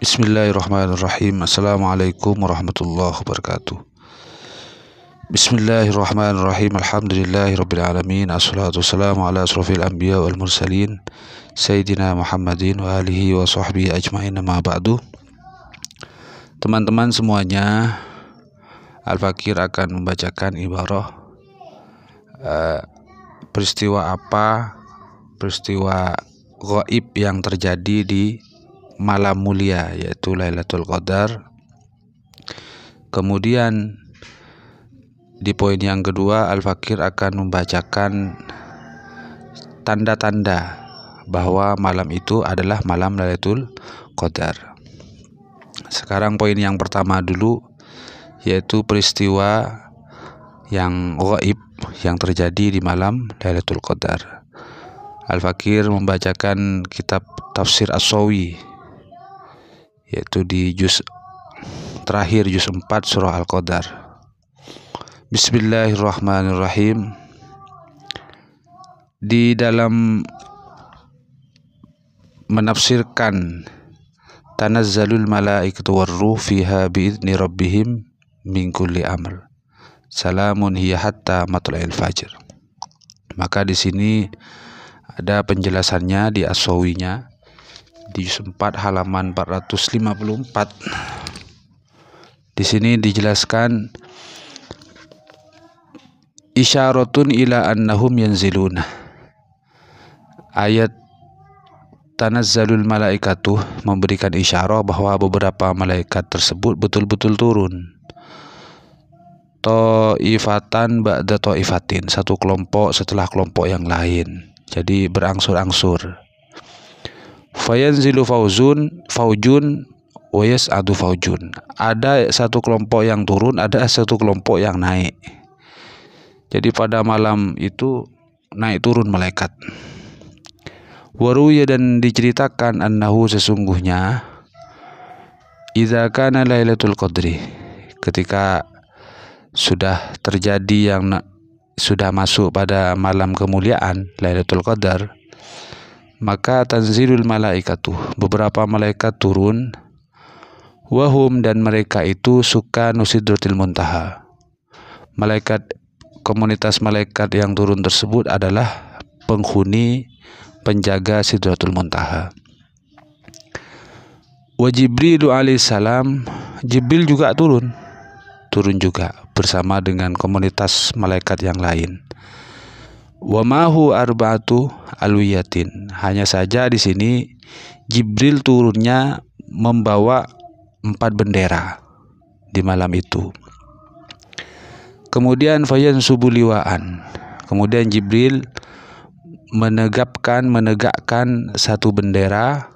Bismillahirrahmanirrahim. Assalamualaikum warahmatullahi wabarakatuh. Bismillahirrahmanirrahim. Alhamdulillahirabbil alamin. Assalatu wassalamu ala asrofil anbiya wal mursalin Sayyidina Muhammadin wa alihi wa sahbihi ajma'in, amma ba'du. Teman-teman semuanya, Al-Fakir akan membacakan ibarah peristiwa gaib yang terjadi di malam mulia, yaitu Lailatul Qadar. Kemudian di poin yang kedua, Al-Fakir akan membacakan tanda-tanda bahwa malam itu adalah malam Lailatul Qadar. Sekarang poin yang pertama dulu, yaitu peristiwa yang gaib yang terjadi di malam Lailatul Qadar. Al-Fakir membacakan kitab Tafsir As-Sawi, yaitu di juz terakhir, juz 4 surah Al-Qadar. Bismillahirrahmanirrahim. Di dalam menafsirkan tanazzalul malaikatu warruh fiha biizni rabbihim min kulli amr, salamun hiya hatta matla'il fajr. Maka di sini ada penjelasannya di As-Sawinya di juz 4 halaman 454. Di sini dijelaskan isyaratun ila annahum yanziluna. Ayat tanazzalul malaikatu memberikan isyarah bahwa beberapa malaikat tersebut betul-betul turun. Ta'ifatan ba'da ta'ifatin, satu kelompok setelah kelompok yang lain. Jadi berangsur-angsur. Fayanzilu faujun wa yas'adu faujun. Ada satu kelompok yang turun, ada satu kelompok yang naik. Jadi pada malam itu naik turun malaikat. Waruya, dan diceritakan annahu, sesungguhnya idza kana Lailatul Qadri, ketika sudah terjadi yang sudah masuk pada malam kemuliaan Lailatul Qadar, maka tanzilul malaikatu, beberapa malaikat turun, wahum, dan mereka itu suka nusidratil muntaha. Komunitas malaikat yang turun tersebut adalah penghuni penjaga Sidratul Muntaha. Wa Jibrilu alaihissalam, Jibril juga turun juga bersama dengan komunitas malaikat yang lain. Wa mahu arba'atu alwiyatin, hanya saja di sini Jibril turunnya membawa 4 bendera di malam itu. Kemudian fayansubu liwaan, kemudian Jibril menegakkan satu bendera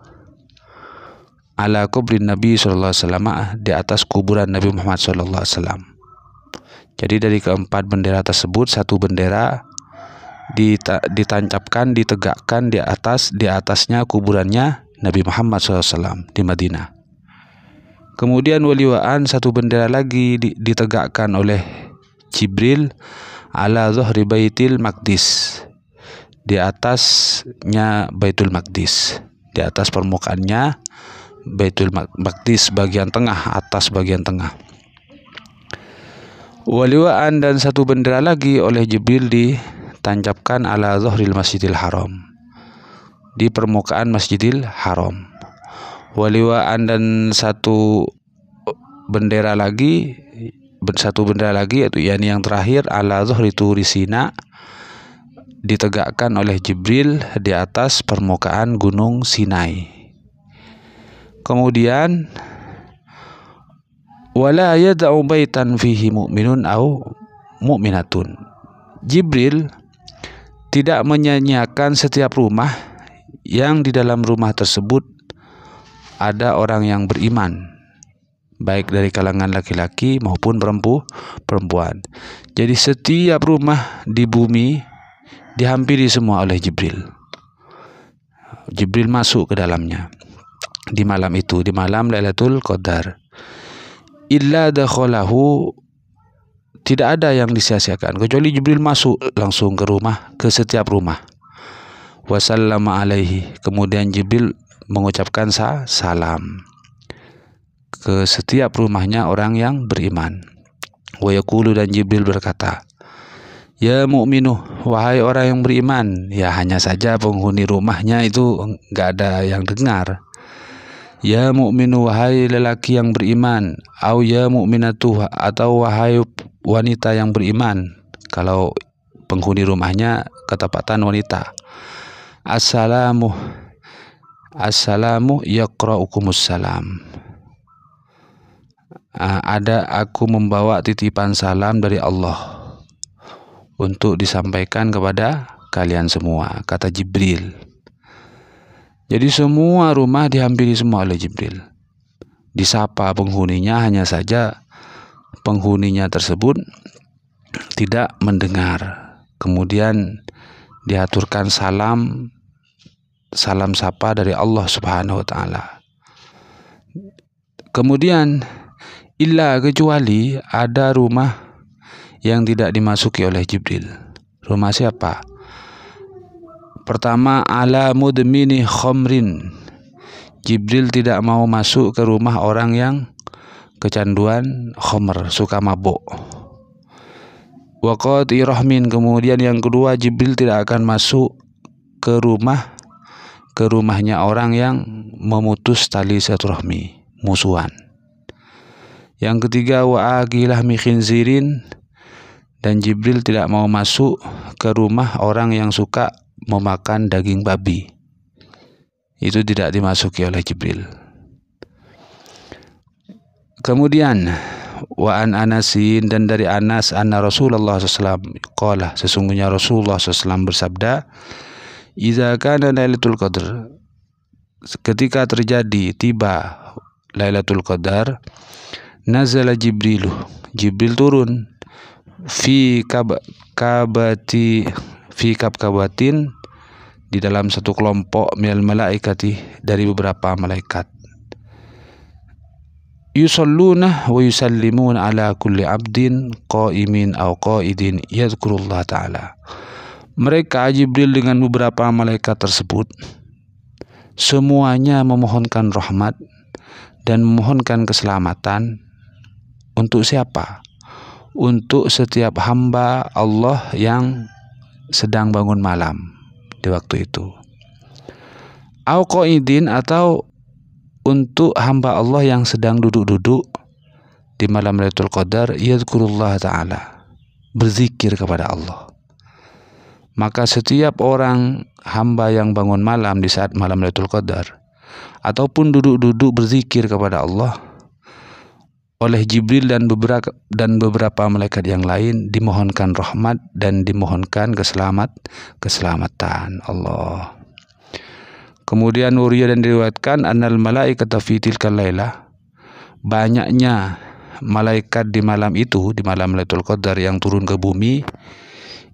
ala kubrin Nabi sallallahu alaihi wasallam, di atas kuburan Nabi Muhammad sallallahu alaihi wasallam. Jadi dari keempat bendera tersebut, satu bendera ditancapkan, ditegakkan di atasnya kuburannya Nabi Muhammad SAW di Madinah. Kemudian waliwaan, satu bendera lagi ditegakkan oleh Jibril ala zuhri Baitul Maqdis, di atasnya Baitul Maqdis, di atas permukaannya Baitul Maqdis bagian tengah, atas bagian tengah. Waliwaan, dan satu bendera lagi oleh Jibril ditancapkan ala zuhril Masjidil Haram, di permukaan Masjidil Haram. Waliwaan, dan satu bendera lagi yaitu yang terakhir ala zuhri Turi Sina, ditegakkan oleh Jibril di atas permukaan Gunung Sinai. Kemudian wala yad'u baitan fihi mu'minun au mu'minatun, Jibril tidak menyanyiakan setiap rumah yang di dalam rumah tersebut ada orang yang beriman, baik dari kalangan laki-laki maupun perempuan. Jadi setiap rumah di bumi dihampiri semua oleh Jibril. Jibril masuk ke dalamnya di malam itu, di malam Lailatul Qadar. Illa dakhalahu, tidak ada yang disia-siakan kecuali Jibril masuk langsung ke setiap rumah. Wasallama alaihi, kemudian Jibril mengucapkan salam. ke setiap rumahnya orang yang beriman. Wa yaqulu, dan Jibril berkata, ya mu'minu, wahai orang yang beriman. Ya hanya saja penghuni rumahnya itu enggak ada yang dengar. Ya mu'minu, wahai lelaki yang beriman. Au ya mu'minatu, atau wahai wanita yang beriman. Kalau penghuni rumahnya ketepatan wanita. Assalamu yaqra'ukumus salam. Ada aku membawa titipan salam dari Allah untuk disampaikan kepada kalian semua, kata Jibril. Jadi semua rumah dihampiri semua oleh Jibril. Disapa penghuninya, hanya saja penghuninya tersebut tidak mendengar. Kemudian diaturkan salam sapa dari Allah Subhanahu wa taala. Kemudian kecuali ada rumah yang tidak dimasuki oleh Jibril. Rumah siapa? Pertama, ala mudmini khamrin. Jibril tidak mau masuk ke rumah orang yang kecanduan khamr, suka mabuk. Wa qati rahmin. Kemudian yang kedua, Jibril tidak akan masuk ke rumahnya orang yang memutus tali silaturahmi, musuhan. Yang ketiga, wa akilah khinzirin, dan Jibril tidak mau masuk ke rumah orang yang suka memakan daging babi. Itu tidak dimasuki oleh Jibril. Kemudian wa an Anasin, dan dari Anas, anna Rasulullah SAW qala, sesungguhnya Rasulullah SAW bersabda, idza kana Lailatul Qadar, ketika tiba Lailatul Qadar, nazala Jibril turun fi kabkabatin, di dalam satu kelompok minal malaikati, dari beberapa malaikat. Yusalluna wa yusallimuna ala kulli abdin qa'imin aw qa'idin yadhkurullah ta'ala. Mereka, Jibril dengan beberapa malaikat tersebut, semuanya memohonkan rahmat dan memohonkan keselamatan. Untuk siapa? Untuk setiap hamba Allah yang sedang bangun malam di waktu itu. Au qaidin, atau untuk hamba Allah yang sedang duduk-duduk di malam Lailatul Qadar, yadhkurullah ta'ala, berzikir kepada Allah. Maka setiap orang hamba yang bangun malam di saat malam Lailatul Qadar, ataupun duduk-duduk berzikir kepada Allah, oleh Jibril dan beberapa malaikat yang lain dimohonkan rahmat dan dimohonkan keselamatan Allah. Kemudian Nuriya, dan diriwayatkan annal malaikata fi tilkal lailah, banyaknya malaikat di malam itu, di malam Lailatul Qadar yang turun ke bumi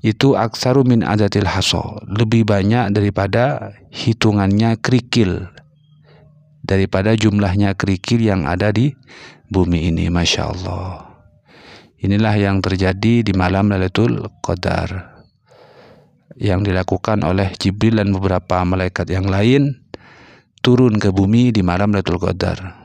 itu, aksaru min adatil haso, lebih banyak daripada hitungannya kerikil, daripada jumlahnya kerikil yang ada di bumi ini. Masya Allah. Inilah yang terjadi di malam Lailatul Qadar, yang dilakukan oleh Jibril dan beberapa malaikat yang lain, turun ke bumi di malam Lailatul Qadar.